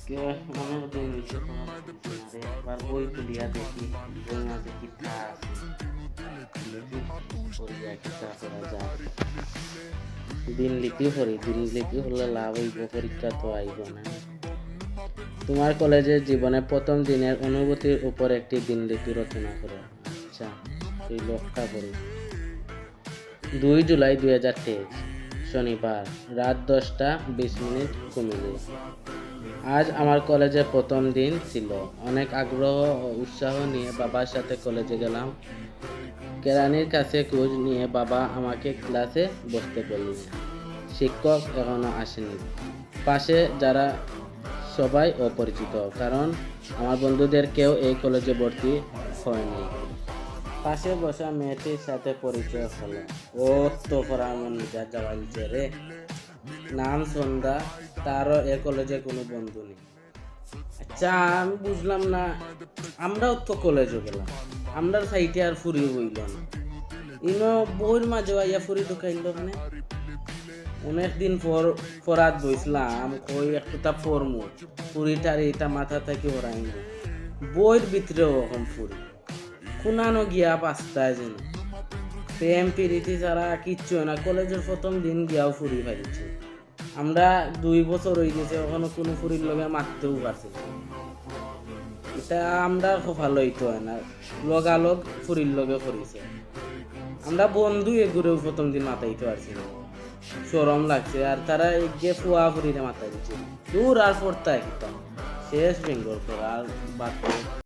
আজকে অনেক দিন হয়েছে পড়া করতেছি না রে। একবার বই তুলিয়া দেখি বই মাঝে কিতা আছে। দেখি পড়িয়া কিতা করা যায়। দিনলিপি পড়ি, দিনলিপি হলে লাভ হইব, পরীক্ষা তো আইব না। তোমার কলেজের জীবনে প্রথম দিনের অনুভূতির উপর একটি দিনলিপি রচনা করো। আচ্ছা, এই লোকটা পড়ি। 2 জুলাই 2023, শনিবার, রাত 10:20 কুমিল্লা। আজ আমার কলেজে প্রথম দিন ছিল। অনেক আগ্রহ ও উৎসাহ নিয়ে বাবার সাথে কলেজে গেলাম। কেরানির কাছে খোঁজ নিয়ে বাবা আমাকে ক্লাসে বসতে বললেন। শিক্ষক এখনো আসেনি। পাশে যারা সবাই অপরিচিত, কারণ আমার বন্ধুদের কেউ এই কলেজে ভর্তি হয়নি। পাশে বসা মেয়েটির সাথে পরিচয় হলো। ও তো করা মন যা যাওয়া রে। নাম সন্ধ্যা। তারও এ কলেজে কোনো বন্ধু নেই। আচ্ছা, আমি বুঝলাম না, আমরাও তো কলেজে গেলাম, আমরার সাইটে আর ফুরি হইল না। ইনো বইয়ের মাঝে আইয়া ফুরি ঢুকাইল মানে। অনেকদিন পর পরাত বইছিলাম, কই একটা ফরমু ফুরিটার এটা মাথা থেকে ওরাই না। বইয়ের ভিতরেও ওরকম ফুরি খুনানো গিয়া পাঁচটায় যেন প্রেম প্রীতি ছাড়া কিচ্ছু না। কলেজের প্রথম দিন গিয়াও ফুরি পাইছি। আমরা 2 বছর হয়ে গেছে, ওখানে কোনো ফুরির লগে মারতেও পারছি না। এটা আমরা ভালো হইতো হয় না, লগালগ ফুরির লগে ফুরিছে। আমরা বন্ধু এগুলোও প্রথম দিন মাথাইতে পারছি না, সরম লাগছে। আর তারা গিয়ে ফুয়া ফুরিতে মাথায় দিচ্ছে দূর আর পড়তে একটা শেষ বেঙ্গল আর বাদ